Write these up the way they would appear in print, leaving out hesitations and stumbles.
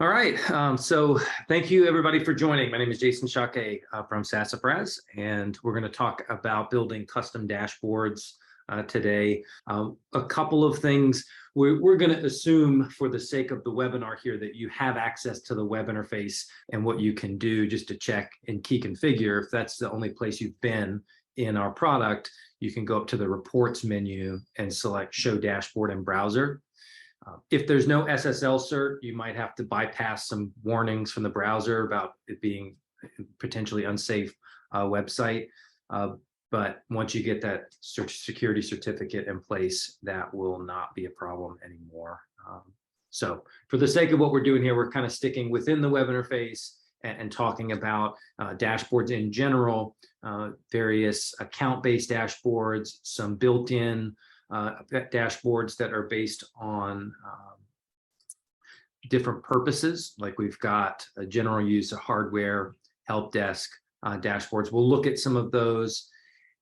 All right, so thank you everybody for joining. My name is Jason Shake from Sassafras, and we're going to talk about building custom dashboards today. A couple of things. We're going to assume for the sake of the webinar here that you have access to the web interface and what you can do just to check and key configure. If that's the only place you've been in our product, you can go up to the reports menu and select show dashboard in browser. If there's no SSL cert, you might have to bypass some warnings from the browser about it being potentially unsafe website. But once you get that security certificate in place, that will not be a problem anymore. So for the sake of what we're doing here, we're kind of sticking within the web interface and talking about dashboards in general, various account-based dashboards, some built-in dashboards that are based on different purposes, like we've got a general use of hardware, help desk dashboards. We'll look at some of those.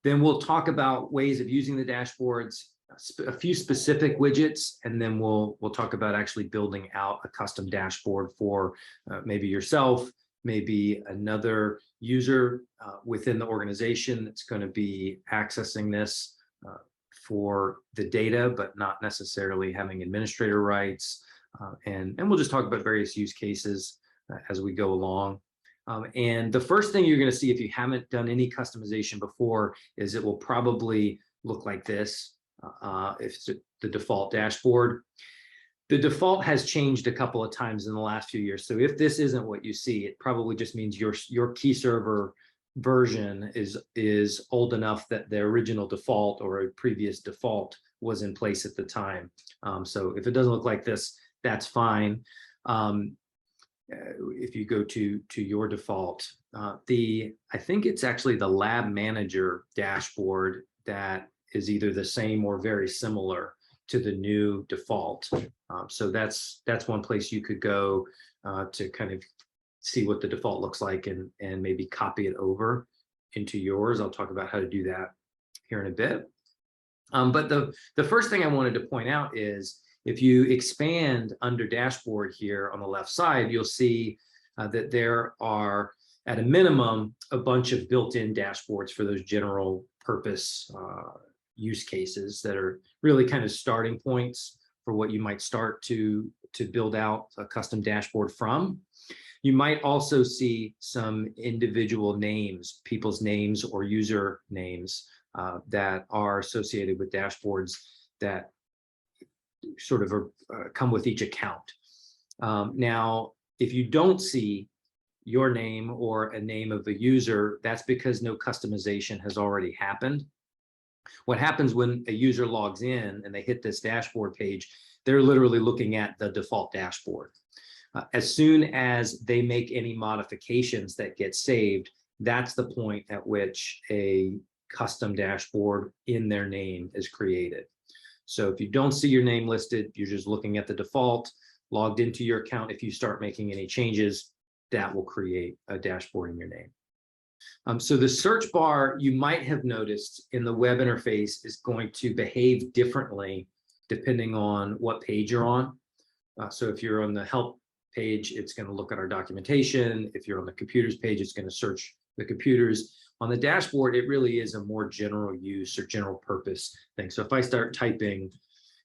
Then we'll talk about ways of using the dashboards, a few specific widgets, and then we'll talk about actually building out a custom dashboard for maybe yourself, maybe another user within the organization that's going to be accessing this for the data, but not necessarily having administrator rights. And we'll just talk about various use cases as we go along. And the first thing you're going to see if you haven't done any customization before is it will probably look like this. If it's the default dashboard. The default has changed a couple of times in the last few years. So if this isn't what you see, it probably just means your key server version is old enough that the original default or a previous default was in place at the time. So if it doesn't look like this, that's fine. If you go to your default, I think it's actually the lab manager dashboard that is either the same or very similar to the new default. So that's one place you could go to kind of see what the default looks like and maybe copy it over into yours. I'll talk about how to do that here in a bit. But the first thing I wanted to point out is if you expand under dashboard here on the left side, you'll see that there are, at a minimum, a bunch of built-in dashboards for those general purpose use cases that are really kind of starting points for what you might start to build out a custom dashboard from. You might also see some individual names, people's names or user names that are associated with dashboards that sort of come with each account. Now, if you don't see your name or a name of a user, that's because no customization has already happened. What happens when a user logs in and they hit this dashboard page, they're literally looking at the default dashboard. As soon as they make any modifications that get saved, that's the point at which a custom dashboard in their name is created. So if you don't see your name listed, you're just looking at the default, logged into your account. If you start making any changes, that will create a dashboard in your name. So the search bar, you might have noticed in the web interface, is going to behave differently depending on what page you're on. So if you're on the help page, it's going to look at our documentation. If you're on the computers page, it's going to search the computers. On the dashboard, it really is a more general use or general purpose thing. So if I start typing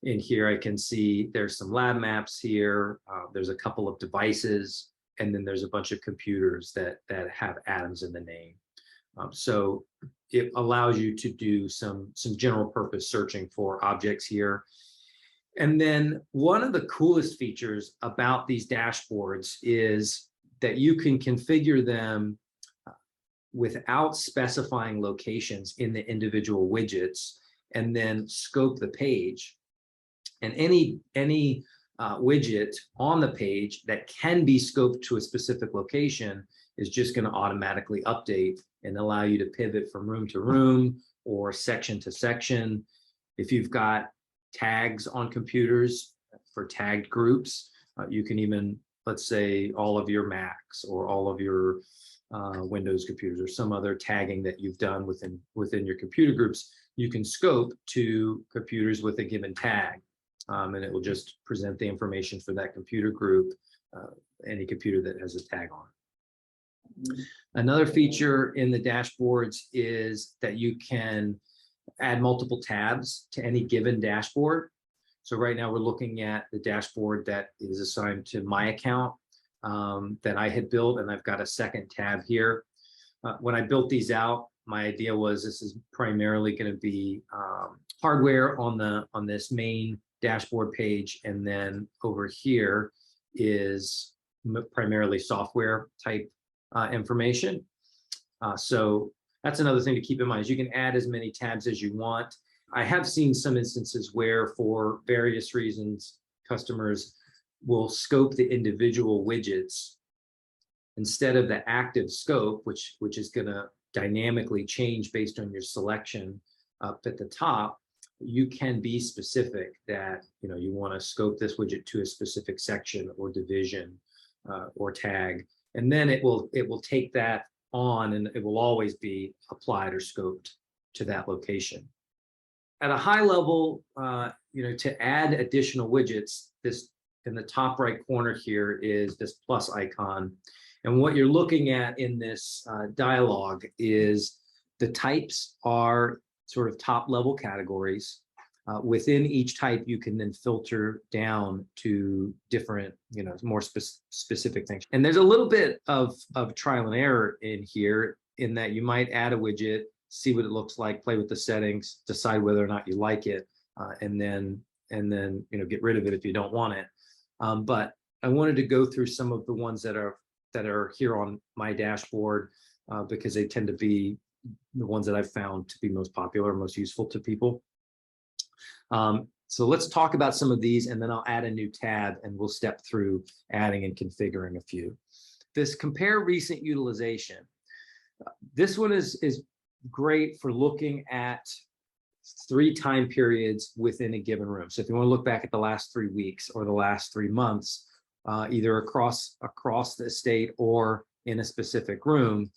in here, I can see there's some lab maps here. There's a couple of devices, and then there's a bunch of computers that have atoms in the name. So it allows you to do some general purpose searching for objects here. And then one of the coolest features about these dashboards is that you can configure them without specifying locations in the individual widgets and then scope the page. And any widget on the page that can be scoped to a specific location is just going to automatically update and allow you to pivot from room to room or section to section. If you've got tags on computers for tagged groups, you can even, let's say, all of your Macs or all of your Windows computers or some other tagging that you've done within your computer groups, you can scope to computers with a given tag. And it will just present the information for that computer group any computer that has a tag on. Another feature in the dashboards is that you can add multiple tabs to any given dashboard. So right now we're looking at the dashboard that is assigned to my account that I had built, and I've got a second tab here. When I built these out, my idea was this is primarily going to be hardware on this main dashboard page, and then over here is primarily software type information. So that's another thing to keep in mind is you can add as many tabs as you want. I have seen some instances where for various reasons, customers will scope the individual widgets instead of the active scope, which is going to dynamically change based on your selection up at the top. You can be specific that you want to scope this widget to a specific section or division or tag, and then it will take that on, and it will always be applied or scoped to that location. At a high level, to add additional widgets, this in the top right corner here is this plus icon. And what you're looking at in this dialog is the types are sort of top level categories. Within each type, you can then filter down to different, more specific things. And there's a little bit of trial and error in here in that you might add a widget, see what it looks like, play with the settings, decide whether or not you like it, and then get rid of it if you don't want it. But I wanted to go through some of the ones that are here on my dashboard because they tend to be the ones that I've found to be most popular, most useful to people. So let's talk about some of these, and then I'll add a new tab and we'll step through adding and configuring a few. This compare recent utilization. This one is great for looking at 3 time periods within a given room. So if you want to look back at the last 3 weeks or the last 3 months, either across the estate or in a specific room,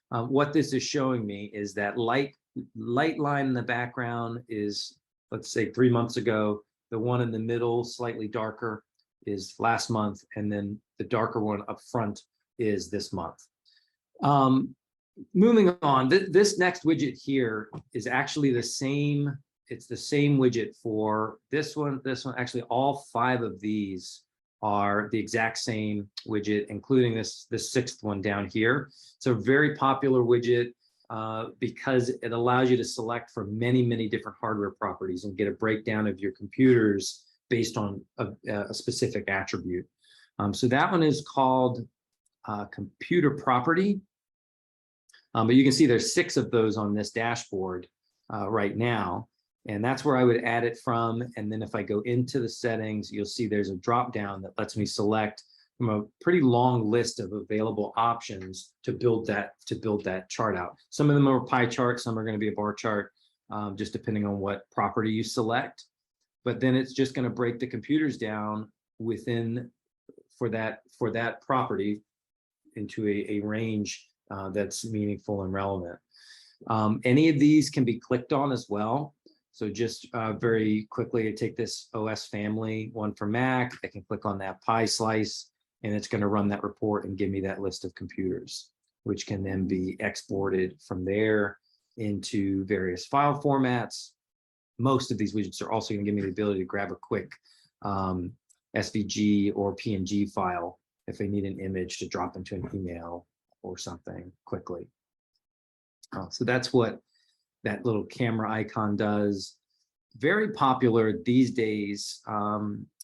what this is showing me is that light line in the background is, let's say 3 months ago. The one in the middle, slightly darker, is last month, and then the darker one up front is this month. Moving on, this next widget here is actually the same. It's the same widget for this one. Actually, all 5 of these are the exact same widget, including this 6th one down here. It's a very popular widget because it allows you to select from many different hardware properties and get a breakdown of your computers based on a specific attribute. So that one is called computer property. But you can see there's 6 of those on this dashboard right now, and that's where I would add it from. And then if I go into the settings, you'll see there's a drop down that lets me select from a pretty long list of available options to build that chart out. Some of them are pie charts, some are going to be a bar chart, just depending on what property you select. But then it's just going to break the computers down within for that property into a range that's meaningful and relevant. Any of these can be clicked on as well. So just very quickly, I take this OS family one for Mac. I can click on that pie slice, and it's going to run that report and give me that list of computers, which can then be exported from there into various file formats. Most of these widgets are also going to give me the ability to grab a quick SVG or PNG file if I need an image to drop into an email or something quickly. So that's what that little camera icon does. Very popular these days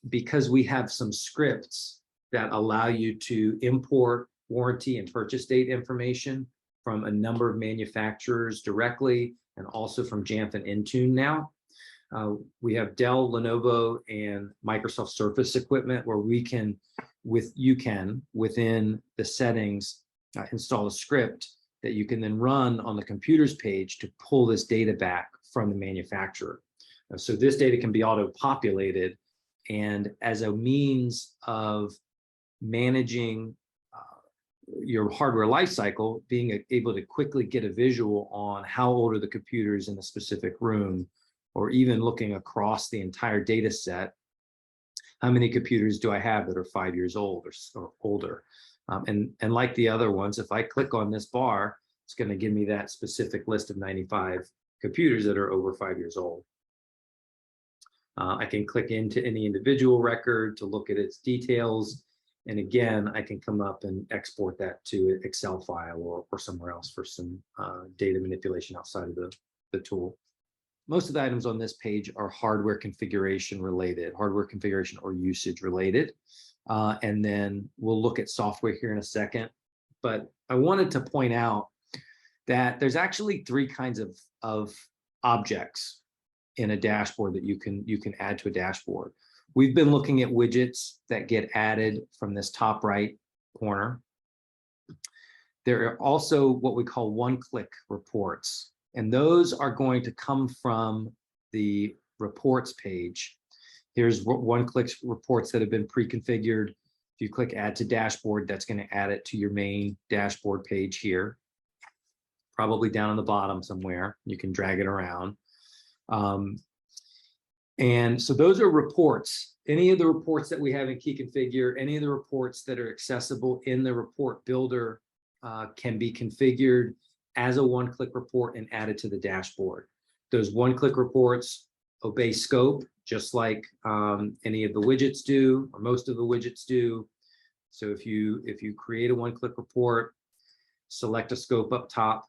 because we have some scripts that allow you to import warranty and purchase date information from a number of manufacturers directly, and also from Jamf and Intune now. We have Dell, Lenovo, and Microsoft Surface equipment where you can, within the settings, install a script that you can then run on the computers page to pull this data back from the manufacturer. So this data can be auto-populated, and as a means of managing your hardware lifecycle, being able to quickly get a visual on how old are the computers in a specific room, or even looking across the entire data set, How many computers do I have that are 5 years old or older? And like the other ones, if I click on this bar, it's going to give me that specific list of 95 computers that are over 5 years old. I can click into any individual record to look at its details. And again, I can come up and export that to an Excel file or somewhere else for some data manipulation outside of the tool. Most of the items on this page are hardware configuration related, hardware configuration or usage related. And then we'll look at software here in a second. But I wanted to point out that there's actually 3 kinds of objects in a dashboard that you can add to a dashboard. We've been looking at widgets that get added from this top right corner. There are also what we call one-click reports, and those are going to come from the reports page. Here's one-click reports that have been pre-configured. If you click add to dashboard, that's going to add it to your main dashboard page here, probably down on the bottom somewhere. You can drag it around. And so those are reports. Any of the reports that we have in Key Configure, any of the reports that are accessible in the report builder can be configured as a one-click report and added to the dashboard. Those one-click reports obey scope, just like any of the widgets do, or most of the widgets do. So if you create a one-click report, select a scope up top,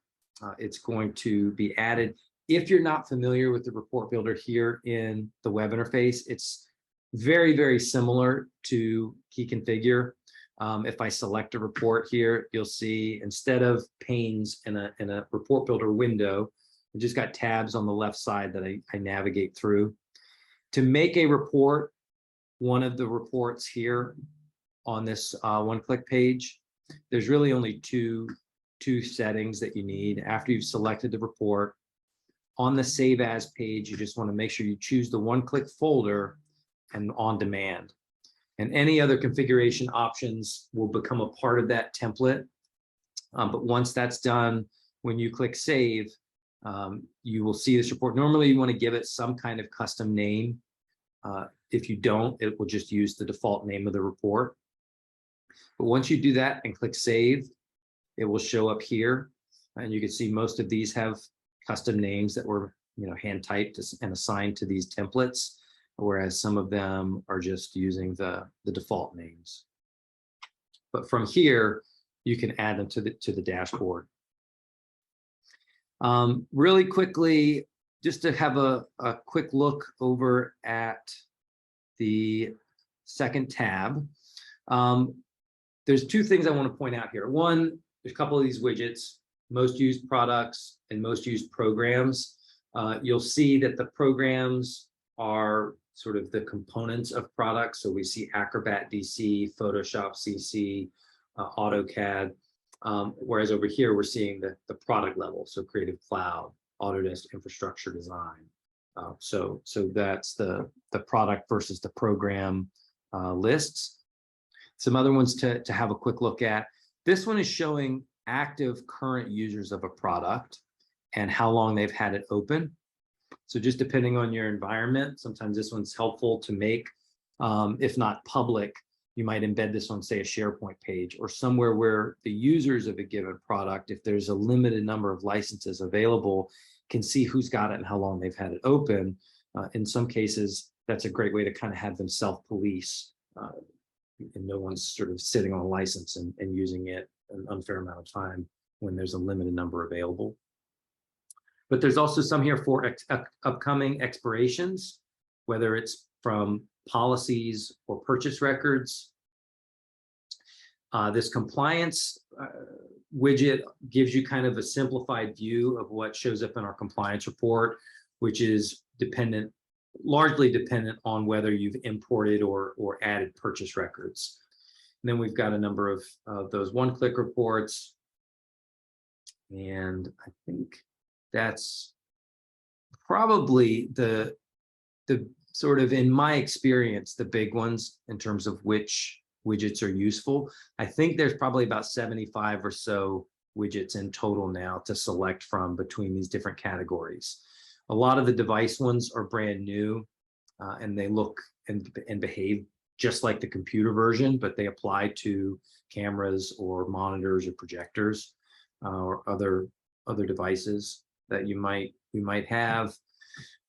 it's going to be added. If you're not familiar with the report builder here in the web interface, it's very, very similar to Key Configure. If I select a report here, you'll see instead of panes in a report builder window, I just got tabs on the left side that I navigate through. To make a report, one of the reports here on this one-click page, there's really only two settings that you need. After you've selected the report, on the Save As page, you just want to make sure you choose the one-click folder and on demand. And any other configuration options will become a part of that template. But once that's done, when you click Save, you will see this report. Normally, you want to give it some kind of custom name. If you don't, it will just use the default name of the report. But once you do that and click Save, it will show up here. And you can see most of these have custom names that were hand typed and assigned to these templates, whereas some of them are just using the default names. But from here, you can add them to the dashboard. Really quickly, just to have a quick look over at the second tab. There's 2 things I want to point out here. One, there's a couple of these widgets, most used products and most used programs. You'll see that the programs are sort of the components of products. So we see Acrobat DC, Photoshop CC, AutoCAD, whereas over here we're seeing the product level. So Creative Cloud, Autodesk Infrastructure Design. So that's the product versus the program lists. Some other ones to have a quick look at. This one is showing active current users of a product and how long they've had it open. So just depending on your environment, sometimes this one's helpful to make. If not public, you might embed this on, say, a Sharepoint page or somewhere where the users of a given product, if there's a limited number of licenses available, can see who's got it and how long they've had it open. In some cases, that's a great way to kind of have them self-police and no one's sort of sitting on a license and using it an unfair amount of time when there's a limited number available. But there's also some here for upcoming expirations, whether it's from policies or purchase records. This compliance widget gives you kind of a simplified view of what shows up in our compliance report, which is largely dependent on whether you've imported or added purchase records. And then we've got a number of those one-click reports. And I think that's probably the sort of, in my experience, the big ones in terms of which widgets are useful. I think there's probably about 75 or so widgets in total now to select from between these different categories. A lot of the device ones are brand new and they look and behave just like the computer version, but they apply to cameras or monitors or projectors or other devices that you might have.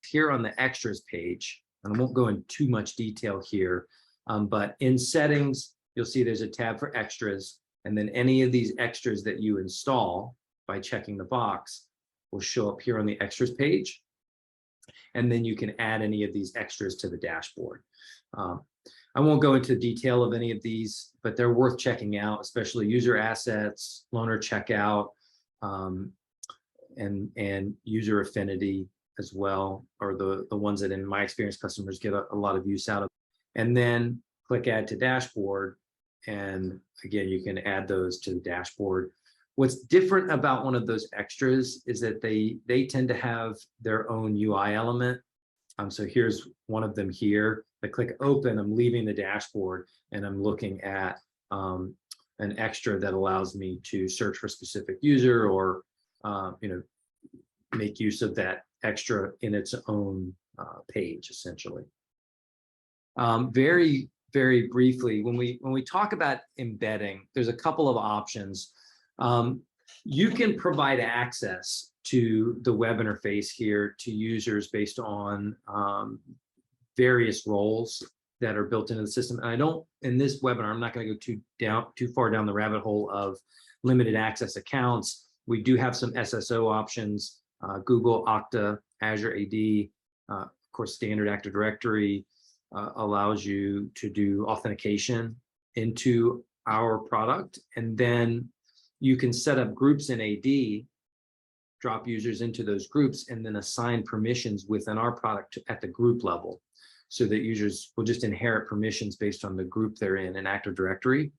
Here on the extras page, and I won't go into too much detail here, but in settings, you'll see there's a tab for extras, and then any of these extras that you install by checking the box will show up here on the extras page. And then you can add any of these extras to the dashboard. I won't go into detail of any of these, but they're worth checking out, especially user assets, loaner checkout, and user affinity as well, are the ones that in my experience customers get a lot of use out of. And then click add to dashboard. And again, you can add those to the dashboard. What's different about one of those extras is that they tend to have their own UI element. So here's one of them here. I click open, I'm leaving the dashboard, and I'm looking at an extra that allows me to search for a specific user or make use of that extra in its own page, essentially. Very, very briefly, when we talk about embedding, there's a couple of options. You can provide access to the web interface here to users based on various roles that are built into the system. And I don't, in this webinar, I'm not going to go too far down the rabbit hole of limited access accounts. We do have some SSO options, Google, Okta, Azure AD, of course, standard Active Directory allows you to do authentication into our product. And then you can set up groups in AD, drop users into those groups, and then assign permissions within our product at the group level, so that users will just inherit permissions based on the group they're in Active Directory.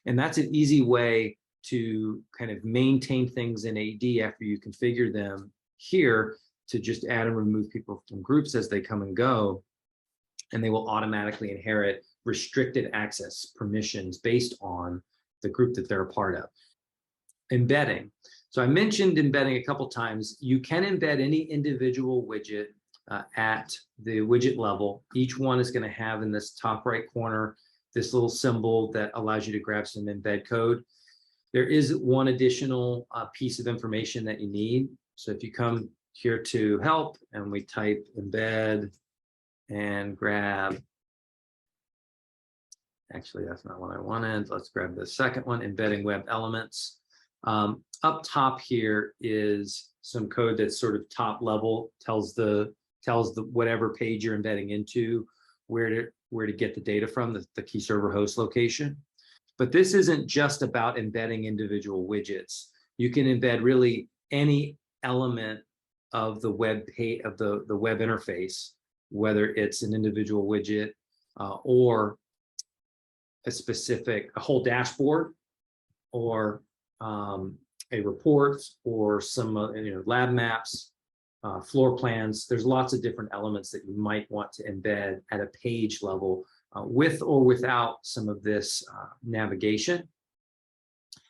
And that's an easy way to kind of maintain things in AD after you configure them here, to just add and remove people from groups as they come and go, and they will automatically inherit restricted access permissions based on the group that they're a part of. Embedding. So I mentioned embedding a couple times. You can embed any individual widget at the widget level. Each one is going to have in this top right corner this little symbol that allows you to grab some embed code. There is one additional piece of information that you need. So if you come here to help and we type embed and grab, actually that's not what I wanted. Let's grab the second one, embedding web elements. Up top here is some code that's sort of top level, tells the whatever page you're embedding into where to get the data from, the key server host location. But this isn't just about embedding individual widgets. You can embed really any element of the web page, of the web interface, whether it's an individual widget or a whole dashboard, or a report, or some lab maps, floor plans. There's lots of different elements that you might want to embed at a page level with or without some of this navigation.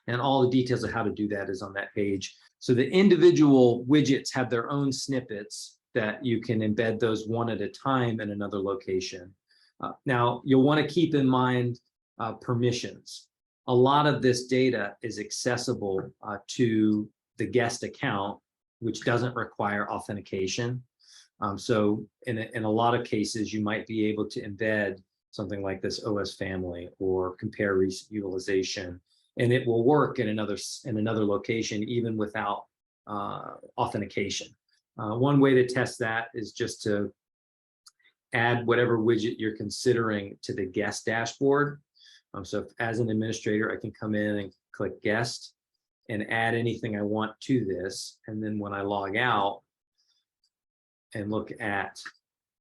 And all the details of how to do that is on that page. So the individual widgets have their own snippets that you can embed those one at a time in another location. Now, you'll want to keep in mind permissions. A lot of this data is accessible to the guest account, which doesn't require authentication. So in a lot of cases, you might be able to embed something like this OS family or compare recent utilization, and it will work in another location even without authentication. One way to test that is just to add whatever widget you're considering to the guest dashboard. So if, as an administrator, I can come in and click guest and add anything I want to this. And then when I log out and look at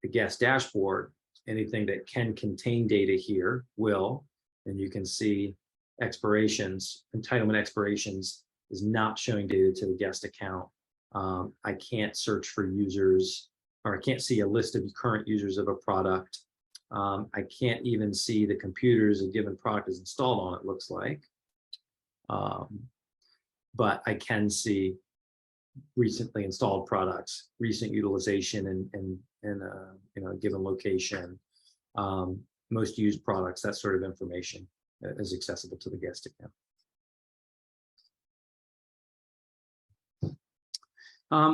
the guest dashboard, anything that can contain data here will, and you can see expirations, entitlement expirations is not showing data to the guest account. I can't search for users, or I can't see a list of current users of a product. I can't even see the computers a given product is installed on, it looks like. But I can see recently installed products, recent utilization in a given location. most used products, that sort of information is accessible to the guest account.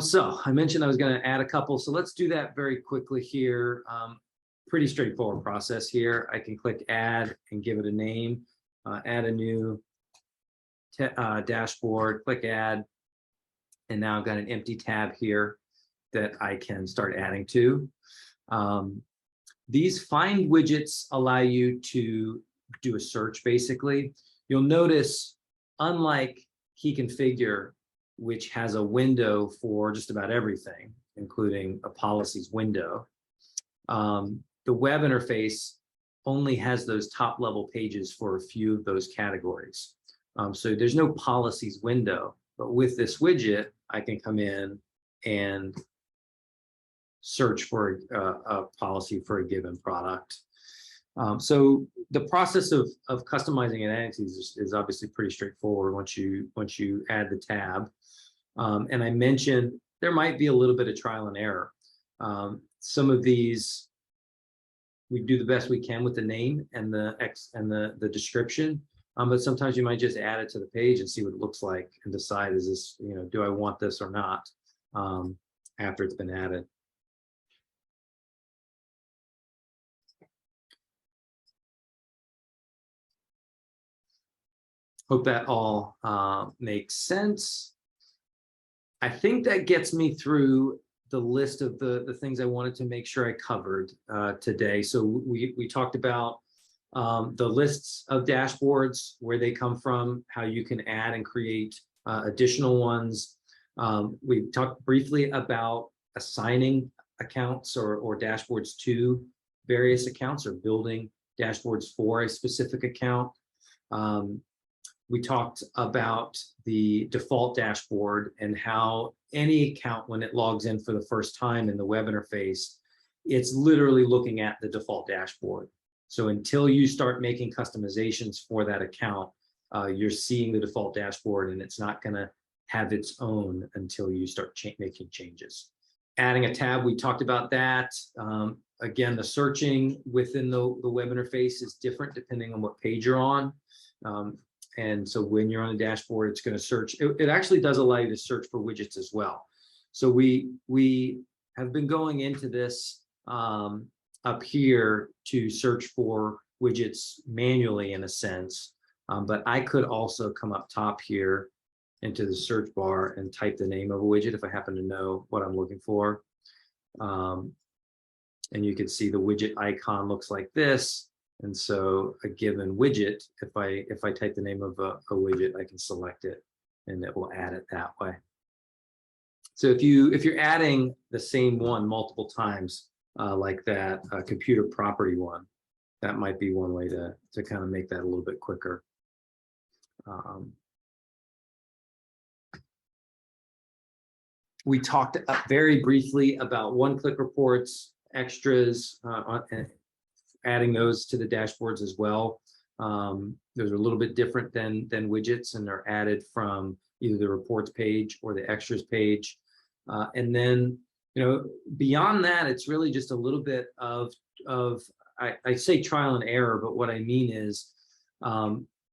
So I mentioned I was going to add a couple, so let's do that very quickly here. Pretty straightforward process here. I can click add and give it a name, add a new dashboard, click add, and now I've got an empty tab here that I can start adding to. These find widgets allow you to do a search, basically. You'll notice, unlike Key Configure, which has a window for just about everything, including a policies window, the web interface only has those top level pages for a few of those categories. So there's no policies window, but with this widget, I can come in and search for a policy for a given product. So the process of customizing and adding these is obviously pretty straightforward once you add the tab. And I mentioned there might be a little bit of trial and error. Some of these we do the best we can with the name and the description, but sometimes you might just add it to the page and see what it looks like and decide, is this, do I want this or not, after it's been added. Hope that all makes sense. I think that gets me through the list of the things I wanted to make sure I covered today. So we talked about the lists of dashboards, where they come from, how you can add and create additional ones. We talked briefly about assigning accounts or dashboards to various accounts, or building dashboards for a specific account. We talked about the default dashboard and how any account, when it logs in for the first time in the web interface, it's literally looking at the default dashboard. So until you start making customizations for that account, you're seeing the default dashboard, and it's not going to have its own until you start making changes. Adding a tab, we talked about that. Again, the searching within the web interface is different depending on what page you're on. And so when you're on the dashboard, it's going to search. It actually does allow you to search for widgets as well. So we have been going into this up here to search for widgets manually, in a sense. But I could also come up top here into the search bar and type the name of a widget if I happen to know what I'm looking for. And you can see the widget icon looks like this. And so a given widget, if I type the name of a widget, I can select it and it will add it that way. So if you're adding the same one multiple times, like that computer property one, that might be one way to kind of make that a little bit quicker. We talked very briefly about one-click reports, extras, adding those to the dashboards as well. Those are a little bit different than widgets, and they're added from either the reports page or the extras page. And then, beyond that, it's really just a little bit of I say trial and error, but what I mean is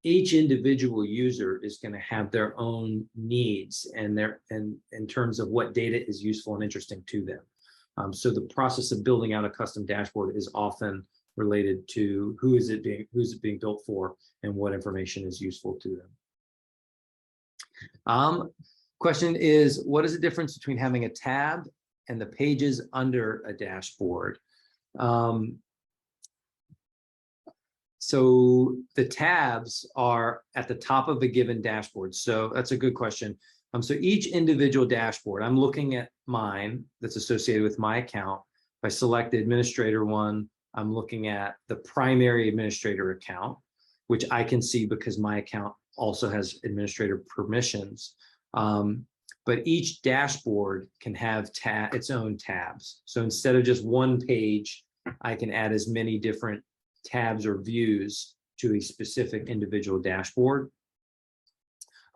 each individual user is going to have their own needs and in terms of what data is useful and interesting to them. So the process of building out a custom dashboard is often related to who's it being built for and what information is useful to them. Question is, what is the difference between having a tab and the pages under a dashboard? So the tabs are at the top of a given dashboard. So that's a good question. So each individual dashboard, I'm looking at mine that's associated with my account. If I select the administrator one, I'm looking at the primary administrator account, which I can see because my account also has administrator permissions. But each dashboard can have its own tabs. So instead of just one page, I can add as many different tabs or views to a specific individual dashboard.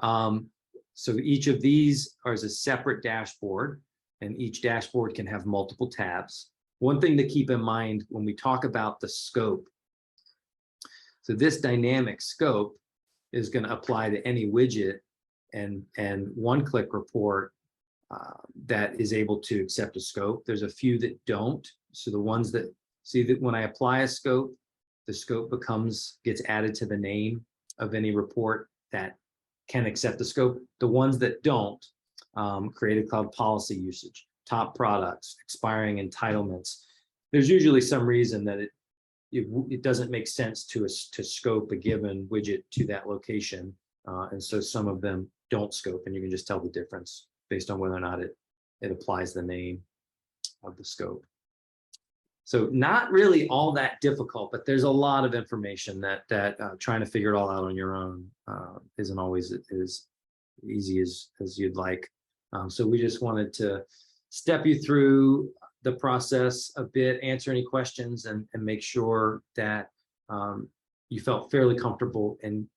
So each of these is a separate dashboard, and each dashboard can have multiple tabs. One thing to keep in mind when we talk about the scope So this dynamic scope is going to apply to any widget and one-click report that is able to accept a scope. There's a few that don't. So the ones that see that when I apply a scope, the scope gets added to the name of any report that can accept the scope. The ones that don't, Creative Cloud policy usage, top products, expiring entitlements. There's usually some reason that it doesn't make sense to scope a given widget to that location. And so some of them don't scope, and you can just tell the difference based on whether or not it applies the name of the scope. So not really all that difficult, but there's a lot of information that trying to figure it all out on your own isn't always as easy as you'd like. So we just wanted to step you through the process a bit, answer any questions, and make sure that you felt fairly comfortable in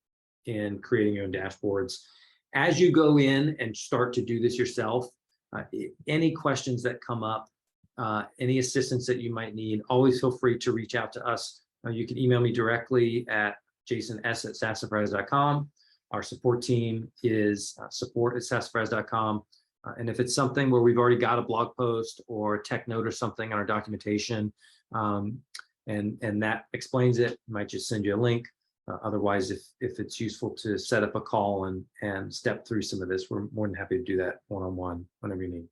creating your own dashboards. As you go in and start to do this yourself, any questions that come up, any assistance that you might need, always feel free to reach out to us. You can email me directly at jasons@sassafras.com. Our support team is support@sassafras.com. And if it's something where we've already got a blog post or a tech note or something on our documentation, and that explains it, I might just send you a link. Otherwise, if it's useful to set up a call and step through some of this, we're more than happy to do that one-on-one whenever you need.